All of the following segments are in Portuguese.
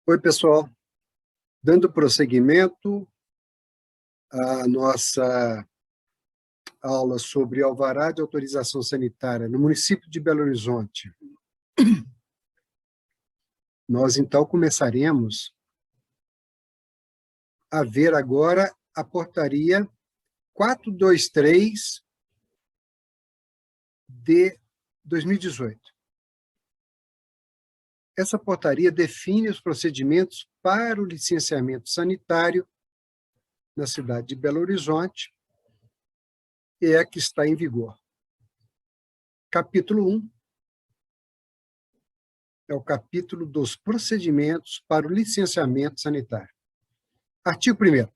Oi, pessoal. Dando prosseguimento à nossa aula sobre alvará de autorização sanitária no município de Belo Horizonte. Nós, então, começaremos a ver agora a portaria 423 de 2018. Essa portaria define os procedimentos para o licenciamento sanitário na cidade de Belo Horizonte e é a que está em vigor. Capítulo 1 é o capítulo dos procedimentos para o licenciamento sanitário. Artigo 1º.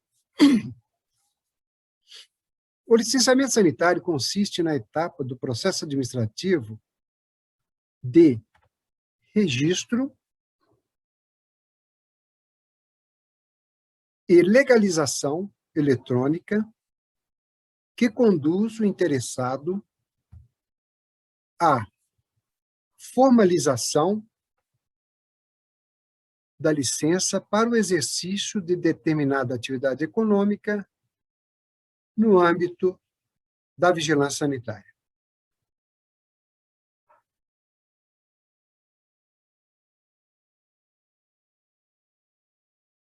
O licenciamento sanitário consiste na etapa do processo administrativo de registro e legalização eletrônica que conduz o interessado à formalização da licença para o exercício de determinada atividade econômica no âmbito da vigilância sanitária.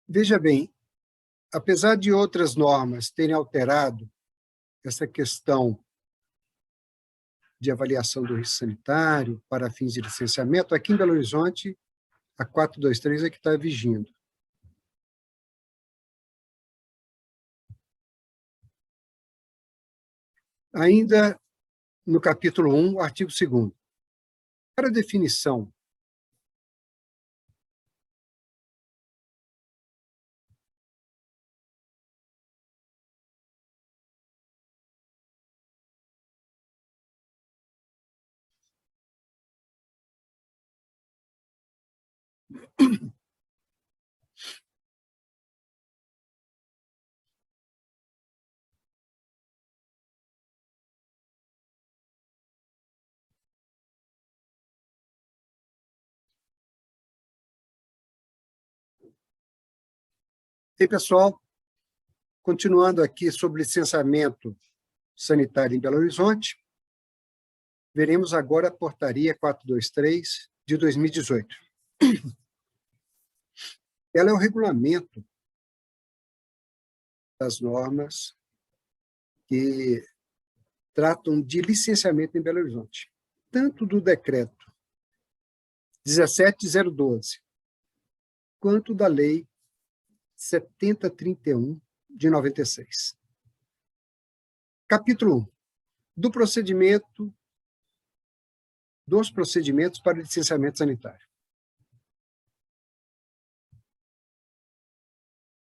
Veja bem, apesar de outras normas terem alterado essa questão de avaliação do risco sanitário para fins de licenciamento, aqui em Belo Horizonte, a 423 é que está vigindo. Ainda no capítulo 1, artigo 2º. Para a definição E, pessoal, continuando aqui sobre licenciamento sanitário em Belo Horizonte, veremos agora a portaria 423 de 2018. Ela é o regulamento das normas que tratam de licenciamento em Belo Horizonte, tanto do decreto 17012, quanto da lei 7031 de 96. Capítulo 1. Dos procedimentos para o licenciamento sanitário.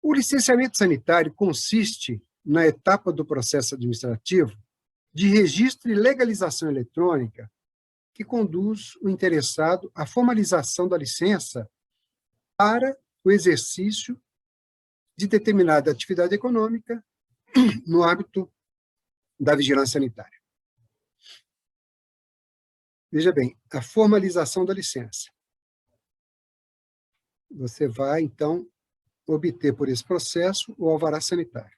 O licenciamento sanitário consiste na etapa do processo administrativo de registro e legalização eletrônica que conduz o interessado à formalização da licença para o exercício de determinada atividade econômica no âmbito da vigilância sanitária. Veja bem, a formalização da licença. Você vai, então, obter por esse processo o alvará sanitário.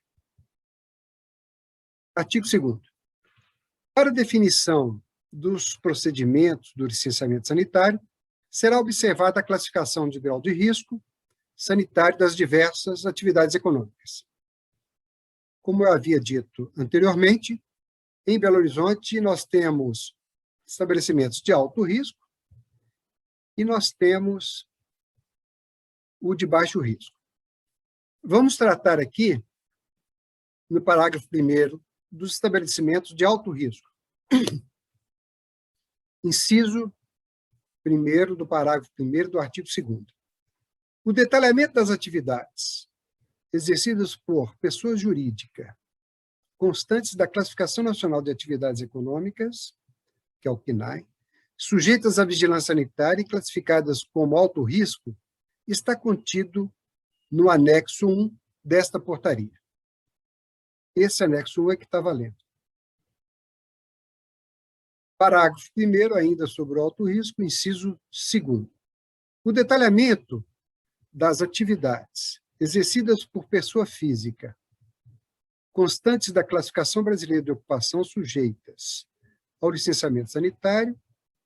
Artigo 2º. Para a definição dos procedimentos do licenciamento sanitário, será observada a classificação de grau de risco sanitário das diversas atividades econômicas. Como eu havia dito anteriormente, em Belo Horizonte nós temos estabelecimentos de alto risco e nós temos o de baixo risco. Vamos tratar aqui, no parágrafo 1º, dos estabelecimentos de alto risco. Inciso 1º do parágrafo 1º do artigo 2º. O detalhamento das atividades exercidas por pessoa jurídica constantes da Classificação Nacional de Atividades Econômicas, que é o CNAE, sujeitas à vigilância sanitária e classificadas como alto risco, está contido no anexo 1 desta portaria. Esse anexo 1 é que está valendo. Parágrafo 1º, ainda sobre o alto risco, inciso 2º. O detalhamento das atividades exercidas por pessoa física, constantes da classificação brasileira de ocupação sujeitas ao licenciamento sanitário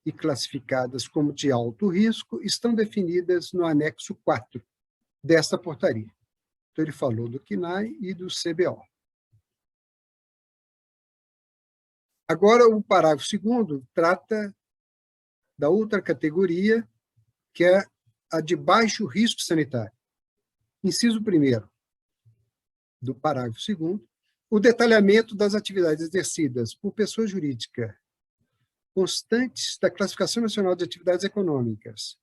e classificadas como de alto risco, estão definidas no anexo 4 desta portaria. Então, ele falou do CNAE e do CBO. Agora, o parágrafo 2º trata da outra categoria, que é a de baixo risco sanitário. Inciso 1º do parágrafo 2º, o detalhamento das atividades exercidas por pessoa jurídica constantes da Classificação Nacional de Atividades Econômicas,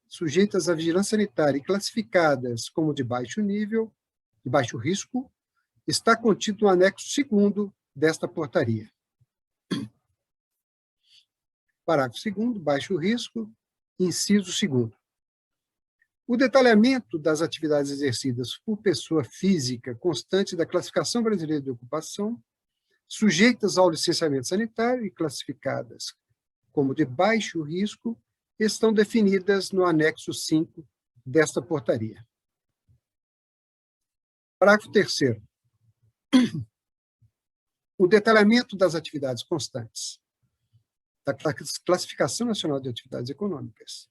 sujeitas à vigilância sanitária e classificadas como de baixo nível, de baixo risco, está contido no anexo 2º desta portaria. Parágrafo 2º, baixo risco, inciso 2º. O detalhamento das atividades exercidas por pessoa física constante da Classificação Brasileira de Ocupação, sujeitas ao licenciamento sanitário e classificadas como de baixo risco, estão definidas no anexo 5 desta portaria. Parágrafo 3º. O detalhamento das atividades constantes da Classificação Nacional de Atividades Econômicas,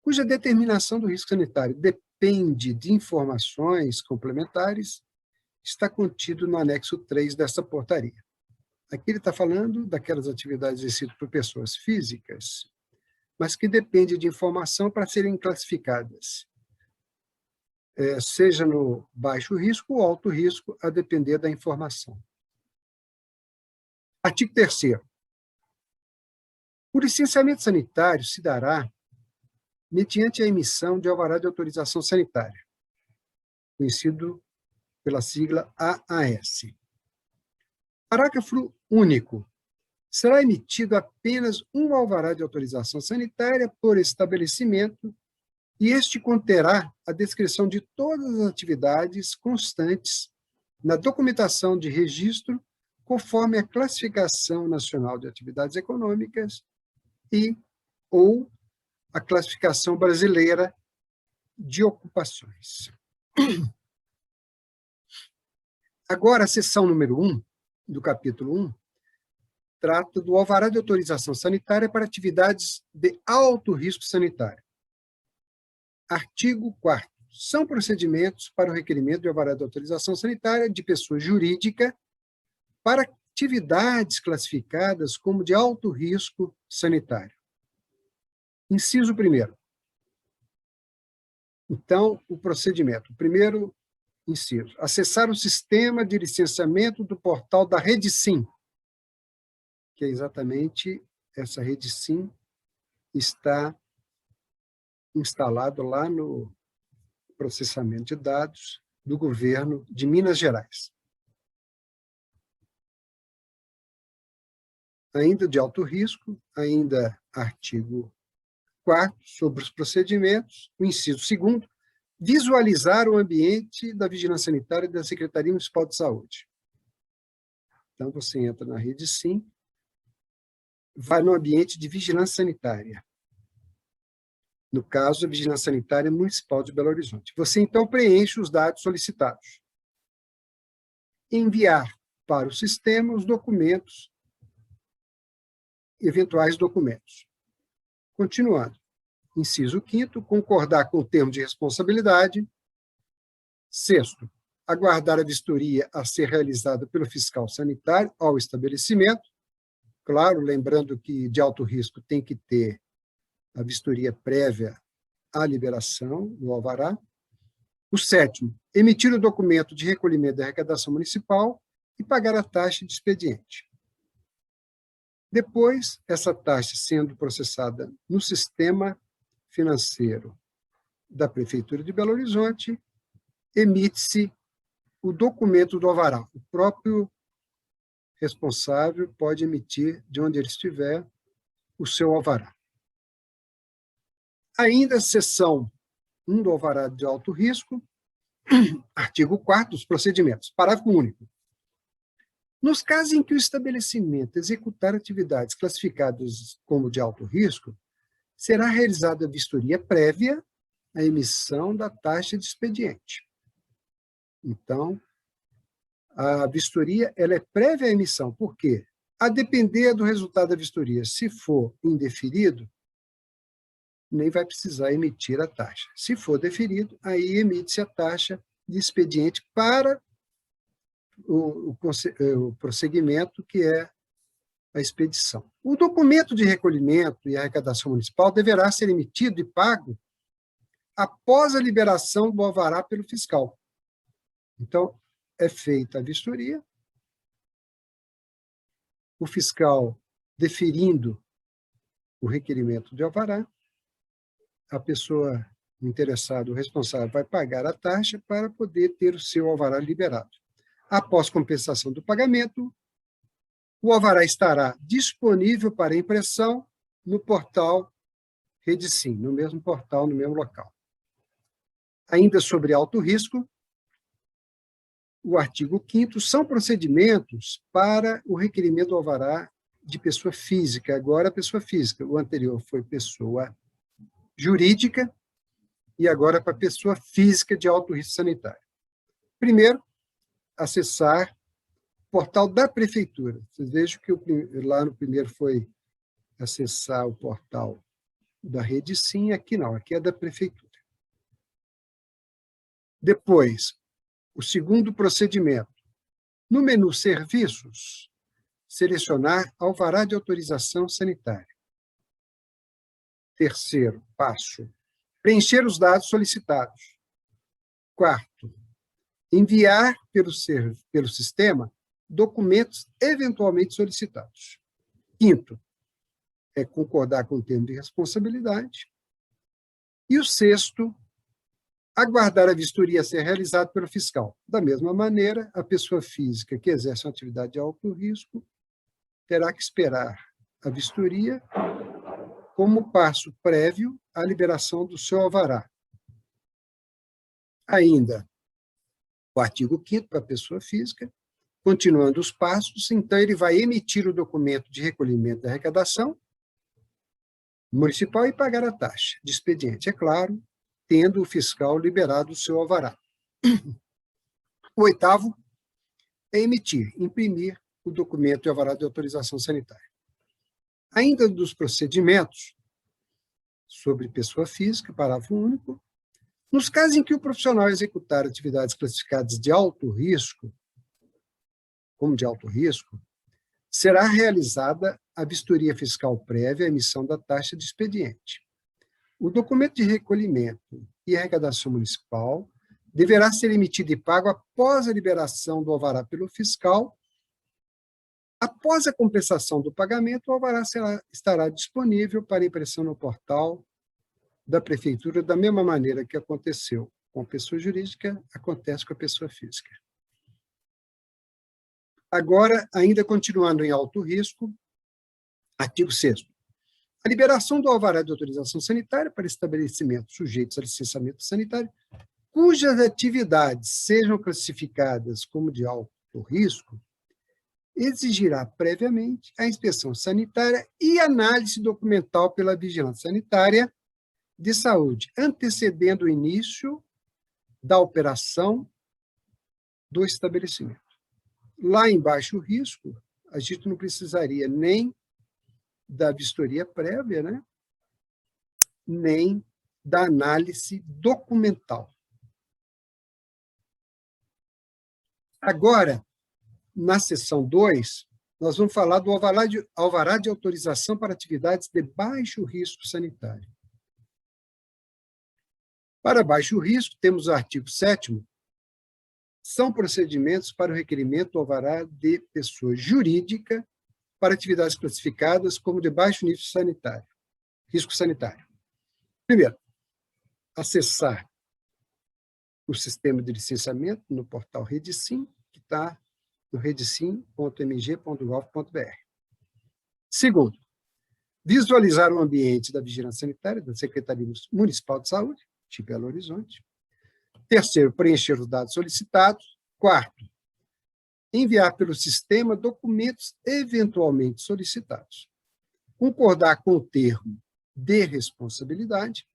cuja determinação do risco sanitário depende de informações complementares, está contido no anexo 3 desta portaria. Aqui ele está falando daquelas atividades exercidas por pessoas físicas, mas que dependem de informação para serem classificadas, seja no baixo risco ou alto risco, a depender da informação. Artigo 3º. O licenciamento sanitário se dará mediante a emissão de alvará de autorização sanitária, conhecido pela sigla AAS. Parágrafo único. Será emitido apenas um alvará de autorização sanitária por estabelecimento e este conterá a descrição de todas as atividades constantes na documentação de registro conforme a Classificação Nacional de Atividades Econômicas ou a Classificação Brasileira de Ocupações. Agora, a seção número 1 do capítulo 1 trata do alvará de autorização sanitária para atividades de alto risco sanitário. Artigo 4º. São procedimentos para o requerimento de alvará de autorização sanitária de pessoa jurídica para atividades classificadas como de alto risco sanitário. Inciso 1º. Então, o procedimento. O primeiro inciso. Acessar o sistema de licenciamento do portal da RedeSim, que é exatamente essa RedeSim está instalado lá no processamento de dados do governo de Minas Gerais. Ainda de alto risco, ainda artigo 4º, sobre os procedimentos, o inciso 2º, visualizar o ambiente da vigilância sanitária da Secretaria Municipal de Saúde. Então, você entra na RedeSim, vai no ambiente de vigilância sanitária. No caso, a Vigilância Sanitária Municipal de Belo Horizonte. Você, então, preenche os dados solicitados. Enviar para o sistema os documentos, eventuais documentos. Continuando. Inciso 5º, concordar com o termo de responsabilidade. 6º, aguardar a vistoria a ser realizada pelo fiscal sanitário ao estabelecimento. Claro, lembrando que de alto risco tem que ter a vistoria prévia à liberação do alvará. O 7º, emitir o documento de recolhimento da arrecadação municipal e pagar a taxa de expediente. Depois, essa taxa sendo processada no sistema financeiro da Prefeitura de Belo Horizonte, emite-se o documento do alvará. O próprio responsável pode emitir, de onde ele estiver, o seu alvará. Ainda a seção 1 do alvará de alto risco, artigo 4º dos procedimentos, parágrafo único. Nos casos em que o estabelecimento executar atividades classificadas como de alto risco, será realizada a vistoria prévia a emissão da taxa de expediente. Então, a vistoria ela é prévia à emissão. Por quê? A depender do resultado da vistoria, se for indeferido, nem vai precisar emitir a taxa. Se for deferido, aí emite-se a taxa de expediente para o prosseguimento, que é a expedição. O documento de recolhimento e arrecadação municipal deverá ser emitido e pago após a liberação do alvará pelo fiscal. Então, é feita a vistoria, o fiscal deferindo o requerimento de alvará, a pessoa interessada, o responsável, vai pagar a taxa para poder ter o seu alvará liberado. Após compensação do pagamento, o alvará estará disponível para impressão no portal Redesim, no mesmo portal, no mesmo local. Ainda sobre alto risco, o artigo 5º são procedimentos para o requerimento do alvará de pessoa física, agora pessoa física. O anterior foi pessoa jurídica e agora para pessoa física de alto risco sanitário. Primeiro, acessar o portal da prefeitura. Vocês vejam que lá no primeiro foi acessar o portal da Redesim, aqui não, aqui é da prefeitura. Depois, o segundo procedimento. No menu Serviços, selecionar alvará de autorização sanitária. Terceiro passo, preencher os dados solicitados. Quarto, enviar pelo sistema documentos eventualmente solicitados. Quinto, é concordar com o termo de responsabilidade. E o sexto, aguardar a vistoria ser realizada pelo fiscal. Da mesma maneira, a pessoa física que exerce uma atividade de alto risco terá que esperar a vistoria como passo prévio à liberação do seu alvará. Ainda, o artigo 5º para a pessoa física, continuando os passos, então ele vai emitir o documento de recolhimento da arrecadação municipal e pagar a taxa de expediente, é claro, tendo o fiscal liberado o seu alvará. O oitavo é emitir, imprimir o documento de alvará de autorização sanitária. Ainda dos procedimentos sobre pessoa física, parágrafo único, nos casos em que o profissional executar atividades classificadas de alto risco, como de alto risco, será realizada a vistoria fiscal prévia à emissão da taxa de expediente. O documento de recolhimento e arrecadação municipal deverá ser emitido e pago após a liberação do alvará pelo fiscal. Após a compensação do pagamento, o alvará estará disponível para impressão no portal da prefeitura, da mesma maneira que aconteceu com a pessoa jurídica, acontece com a pessoa física. Agora, ainda continuando em alto risco, artigo 6º. A liberação do alvará de autorização sanitária para estabelecimentos sujeitos a licenciamento sanitário, cujas atividades sejam classificadas como de alto risco, exigirá previamente a inspeção sanitária e análise documental pela vigilância sanitária de saúde, antecedendo o início da operação do estabelecimento. Lá em baixo risco, a gente não precisaria nem da vistoria prévia, né? Nem da análise documental. Agora, na seção 2, nós vamos falar do alvará de autorização para atividades de baixo risco sanitário. Para baixo risco, temos o artigo 7º, são procedimentos para o requerimento do alvará de pessoa jurídica para atividades classificadas como de baixo nível sanitário, risco sanitário. Primeiro, acessar o sistema de licenciamento no portal Redesim, que está no redesim.mg.gov.br. Segundo, visualizar o ambiente da vigilância sanitária da Secretaria Municipal de Saúde, de Belo Horizonte. Terceiro, preencher os dados solicitados. Quarto, enviar pelo sistema documentos eventualmente solicitados. Concordar com o termo de responsabilidade.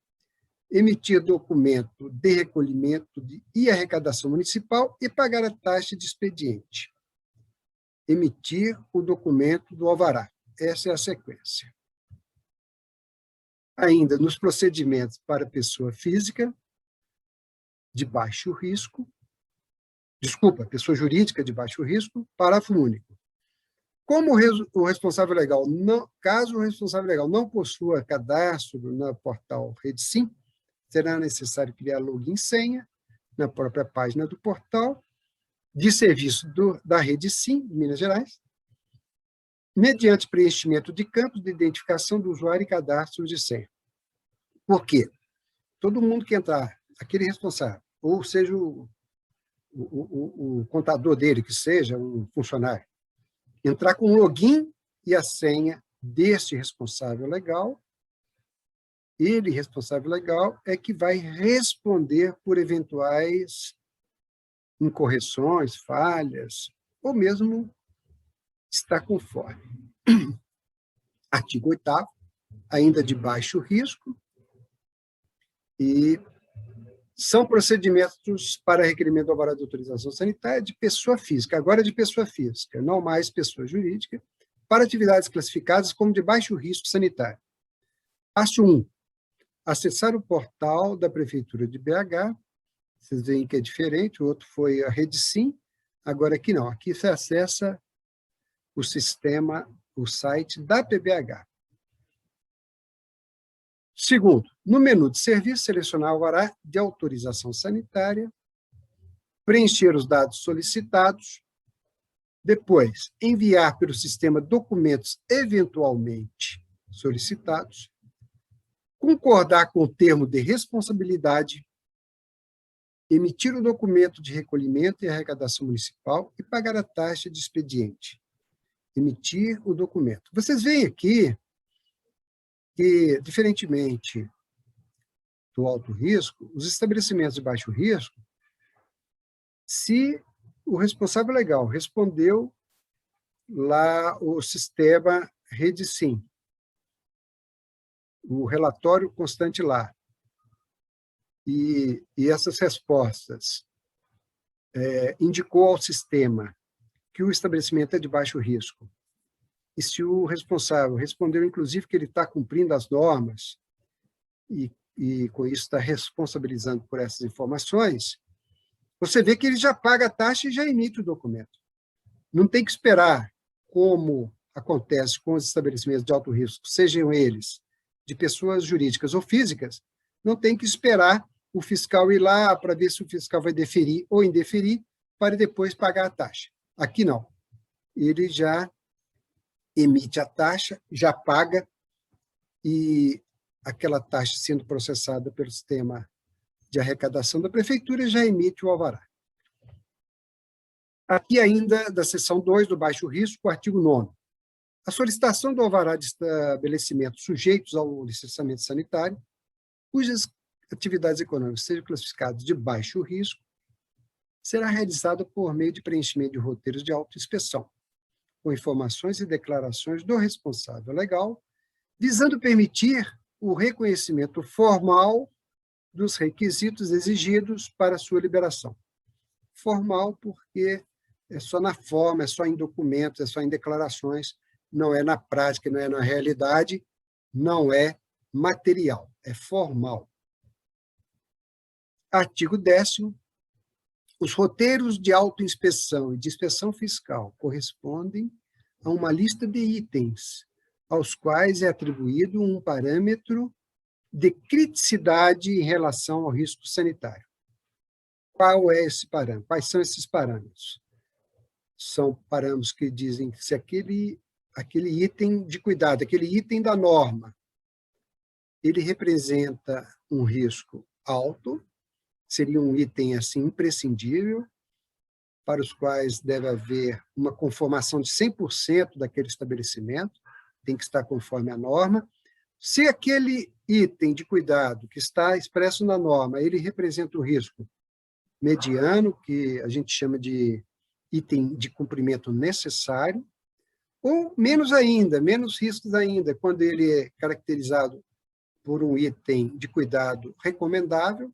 emitir documento de recolhimento e arrecadação municipal e pagar a taxa de expediente. Emitir o documento do alvará. Essa é a sequência. Ainda nos procedimentos para pessoa física de baixo risco, pessoa jurídica de baixo risco, parágrafo único. Como o responsável legal caso o responsável legal não possua cadastro no portal RedeSim, será necessário criar login e senha na própria página do portal de serviço da RedeSim, de Minas Gerais, mediante preenchimento de campos de identificação do usuário e cadastro de senha. Por quê? Todo mundo que entrar, aquele responsável, ou seja o contador dele, que seja um funcionário, entrar com o login e a senha deste responsável legal, ele, responsável legal, é que vai responder por eventuais incorreções, falhas, ou mesmo está conforme. Artigo 8º, ainda de baixo risco, e são procedimentos para requerimento do alvará de autorização sanitária de pessoa física, agora de pessoa física, não mais pessoa jurídica, para atividades classificadas como de baixo risco sanitário. Passo 1. Acessar o portal da Prefeitura de BH, vocês veem que é diferente, o outro foi a RedeSim, agora aqui não, aqui você acessa o sistema, o site da PBH. Segundo, no menu de serviço, selecionar o alvará de autorização sanitária, preencher os dados solicitados, depois, enviar pelo sistema documentos eventualmente solicitados, concordar com o termo de responsabilidade, emitir o documento de recolhimento e arrecadação municipal e pagar a taxa de expediente. Emitir o documento. Vocês veem aqui que, diferentemente do alto risco, os estabelecimentos de baixo risco, se o responsável legal respondeu lá o sistema RedeSim, o relatório constante lá, e essas respostas indicou ao sistema que o estabelecimento é de baixo risco, e se o responsável respondeu, inclusive, que ele está cumprindo as normas, e com isso está responsabilizando por essas informações, você vê que ele já paga a taxa e já emite o documento. Não tem que esperar, como acontece com os estabelecimentos de alto risco, sejam eles de pessoas jurídicas ou físicas, não tem que esperar o fiscal ir lá para ver se o fiscal vai deferir ou indeferir, para depois pagar a taxa. Aqui não. Ele já emite a taxa, já paga, e aquela taxa sendo processada pelo sistema de arrecadação da prefeitura já emite o alvará. Aqui ainda, da seção 2 do baixo risco, o artigo 9º. A solicitação do alvará de estabelecimentos sujeitos ao licenciamento sanitário, cujas atividades econômicas sejam classificadas de baixo risco, será realizada por meio de preenchimento de roteiros de autoinspeção, com informações e declarações do responsável legal, visando permitir o reconhecimento formal dos requisitos exigidos para sua liberação. Formal porque é só na forma, é só em documentos, é só em declarações, não é na prática, não é na realidade, não é material, é formal. Artigo 10º. Os roteiros de autoinspeção e de inspeção fiscal correspondem a uma lista de itens, aos quais é atribuído um parâmetro de criticidade em relação ao risco sanitário. Qual é esse parâmetro? Quais são esses parâmetros? São parâmetros que dizem que se aquele item de cuidado, aquele item da norma, ele representa um risco alto, seria um item assim imprescindível, para os quais deve haver uma conformação de 100% daquele estabelecimento, tem que estar conforme a norma. Se aquele item de cuidado que está expresso na norma, ele representa um risco mediano, que a gente chama de item de cumprimento necessário, ou menos ainda, menos riscos ainda, quando ele é caracterizado por um item de cuidado recomendável,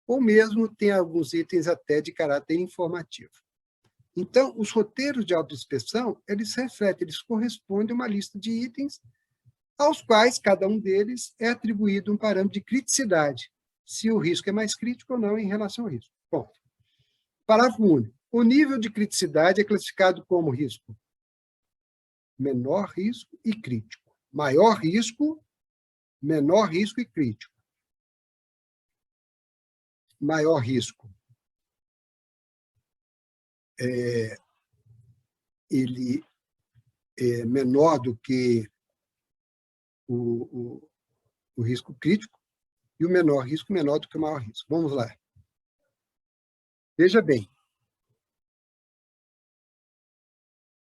ou mesmo tem alguns itens até de caráter informativo. Então, os roteiros de autoinspeção, eles refletem, eles correspondem a uma lista de itens aos quais cada um deles é atribuído um parâmetro de criticidade, se o risco é mais crítico ou não em relação ao risco. Ponto. Parágrafo único. O nível de criticidade é classificado como risco menor risco e crítico. Maior risco, menor risco e crítico. Maior risco. Ele é menor do que o risco crítico e o menor risco menor do que o maior risco. Vamos lá. Veja bem.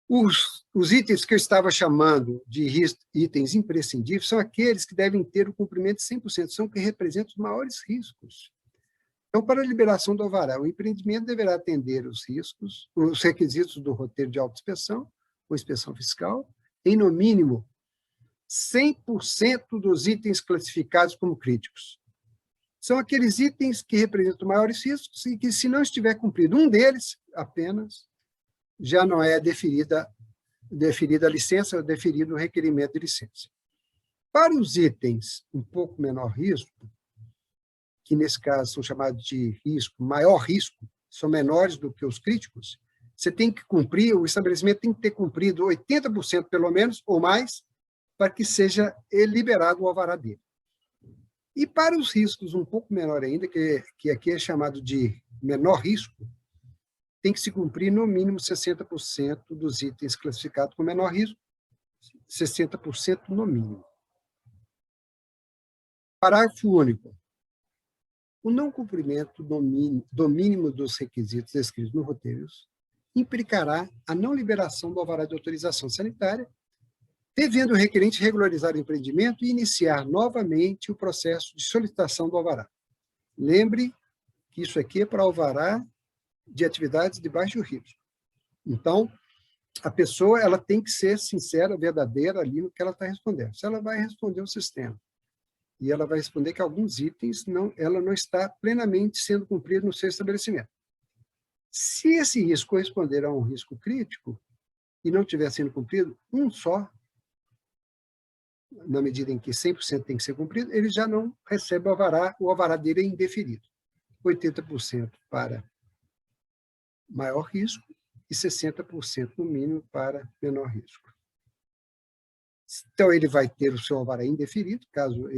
Os itens que eu estava chamando de itens imprescindíveis são aqueles que devem ter o cumprimento de 100%, são que representam os maiores riscos. Então, para a liberação do alvará, o empreendimento deverá atender os requisitos do roteiro de autoinspeção ou inspeção fiscal, em, no mínimo, 100% dos itens classificados como críticos. São aqueles itens que representam maiores riscos e que, se não estiver cumprido um deles apenas, já não é deferida a licença, ou deferido o requerimento de licença. Para os itens um pouco menor risco, que nesse caso são chamados de risco, maior risco, são menores do que os críticos, você tem que cumprir, o estabelecimento tem que ter cumprido 80% pelo menos, ou mais, para que seja liberado o alvará dele. E para os riscos um pouco menor ainda, que aqui é chamado de menor risco, tem que se cumprir no mínimo 60% dos itens classificados com menor risco, 60% no mínimo. Parágrafo único. O não cumprimento do mínimo dos requisitos descritos no roteiro implicará a não liberação do alvará de autorização sanitária, devendo o requerente regularizar o empreendimento e iniciar novamente o processo de solicitação do alvará. Lembre que isso aqui é para alvará de atividades de baixo risco. Então, a pessoa ela tem que ser sincera, verdadeira ali no que ela está respondendo. Se ela vai responder o sistema, e ela vai responder que alguns itens ela não está plenamente sendo cumprida no seu estabelecimento. Se esse risco corresponder a um risco crítico e não estiver sendo cumprido, um só, na medida em que 100% tem que ser cumprido, ele já não recebe o alvará dele é indeferido. 80% para maior risco e 60% no mínimo para menor risco. Então, ele vai ter o seu alvará indeferido, caso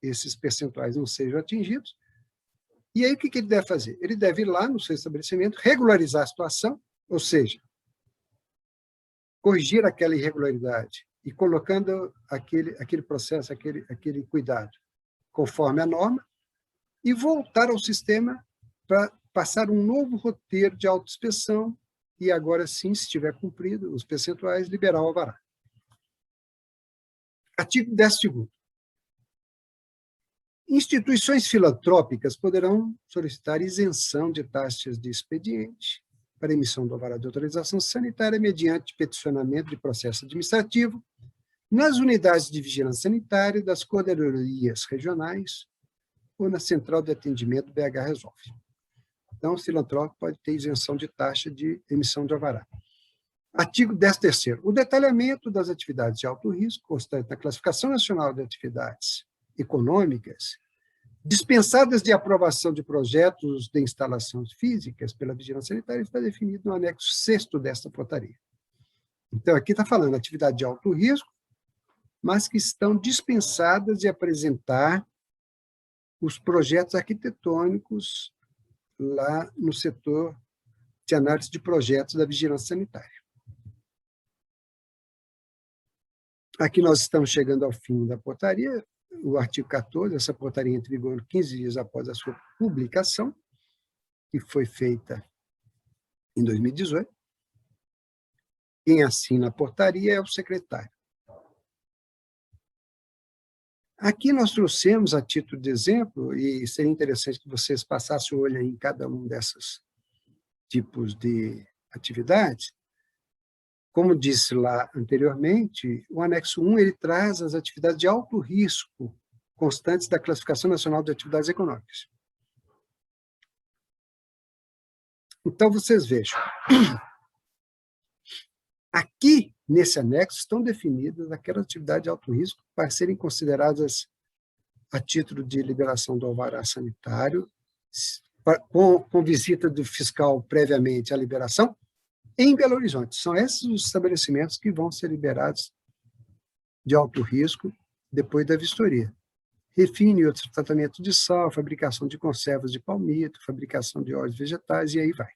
esses percentuais não sejam atingidos. E aí, o que ele deve fazer? Ele deve ir lá no seu estabelecimento, regularizar a situação, ou seja, corrigir aquela irregularidade e colocando aquele processo, aquele cuidado conforme a norma, e voltar ao sistema para passar um novo roteiro de autoinspeção e agora sim, se tiver cumprido os percentuais, liberar o alvará. Artigo 10º. Instituições filantrópicas poderão solicitar isenção de taxas de expediente para emissão do alvará de autorização sanitária mediante peticionamento de processo administrativo nas unidades de vigilância sanitária das coordenadorias regionais ou na central de atendimento do BH Resolve. Então, o filantrópico pode ter isenção de taxa de emissão de alvará. Artigo 10º. O detalhamento das atividades de alto risco, constante na Classificação Nacional de Atividades Econômicas, dispensadas de aprovação de projetos de instalações físicas pela Vigilância Sanitária, está definido no anexo 6º desta portaria. Então, aqui está falando atividade de alto risco, mas que estão dispensadas de apresentar os projetos arquitetônicos lá no setor de análise de projetos da Vigilância Sanitária. Aqui nós estamos chegando ao fim da portaria, o artigo 14, essa portaria entra em vigor 15 dias após a sua publicação, que foi feita em 2018. Quem assina a portaria é o secretário. Aqui nós trouxemos, a título de exemplo, e seria interessante que vocês passassem o olho em cada um desses tipos de atividades. Como disse lá anteriormente, o anexo 1 ele traz as atividades de alto risco constantes da Classificação Nacional de Atividades Econômicas. Então, vocês vejam. Aqui, nesse anexo, estão definidas aquelas atividades de alto risco para serem consideradas a título de liberação do alvará sanitário, com visita do fiscal previamente à liberação, em Belo Horizonte. São esses os estabelecimentos que vão ser liberados de alto risco depois da vistoria. Refino e outros tratamentos de sal, fabricação de conservas de palmito, fabricação de óleos vegetais, e aí vai.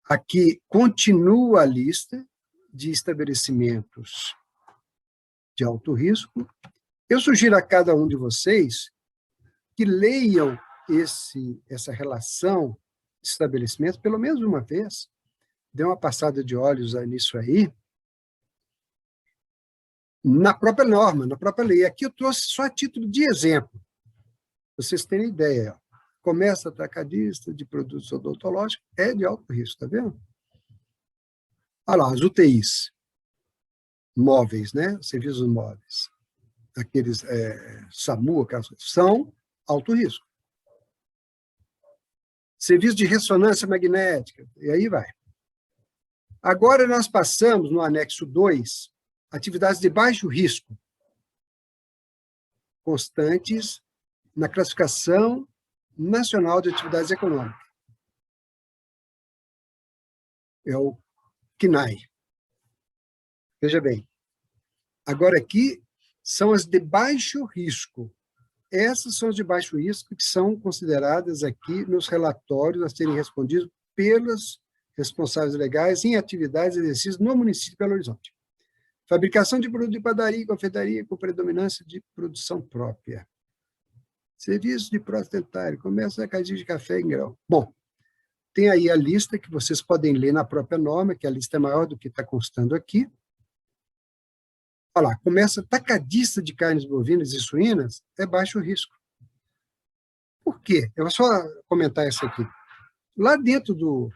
Aqui continua a lista de estabelecimentos de alto risco. Eu sugiro a cada um de vocês que leiam essa relação de estabelecimento pelo menos uma vez, dê uma passada de olhos nisso aí, na própria norma, na própria lei. Aqui eu trouxe só a título de exemplo, para vocês terem ideia. Comércio atacadista de produtos odontológicos é de alto risco, está vendo? Olha lá, as UTIs móveis, né? Serviços móveis, aqueles SAMU, são alto risco. Serviço de ressonância magnética, e aí vai. Agora nós passamos, no anexo 2, atividades de baixo risco, constantes na Classificação Nacional de Atividades Econômicas. É o CNAE. Veja bem, agora aqui são as de baixo risco. Essas são as de baixo risco que são consideradas aqui nos relatórios a serem respondidos pelos responsáveis legais em atividades exercidas no município de Belo Horizonte. Fabricação de produtos de padaria e confeitaria com predominância de produção própria. Serviço de prótese dentária, comércio atacadista de café em grão. Bom, tem aí a lista que vocês podem ler na própria norma, que a lista é maior do que está constando aqui. Olha lá, comércio atacadista de carnes bovinas e suínas é baixo risco. Por quê? Eu vou só comentar isso aqui. Lá dentro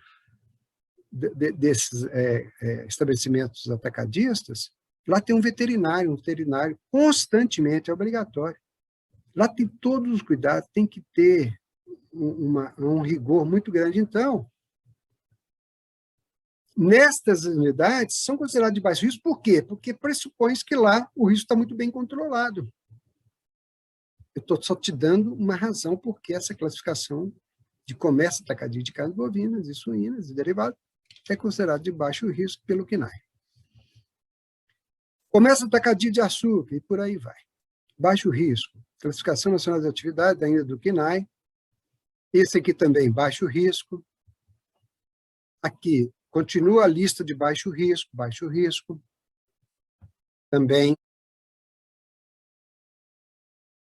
desses estabelecimentos atacadistas, lá tem um veterinário constantemente, é obrigatório. Lá tem todos os cuidados, tem que ter um rigor muito grande. Então, nestas unidades, são consideradas de baixo risco, por quê? Porque pressupõe que lá o risco está muito bem controlado. Eu estou só te dando uma razão por que essa classificação de comércio atacadista de carnes bovinas e suínas e derivados é considerado de baixo risco pelo CNAE. Comércio atacadista de açúcar, e por aí vai. Baixo risco. Classificação Nacional de Atividades, ainda do CNAE. Esse aqui também, baixo risco. Aqui, continua a lista de baixo risco. Também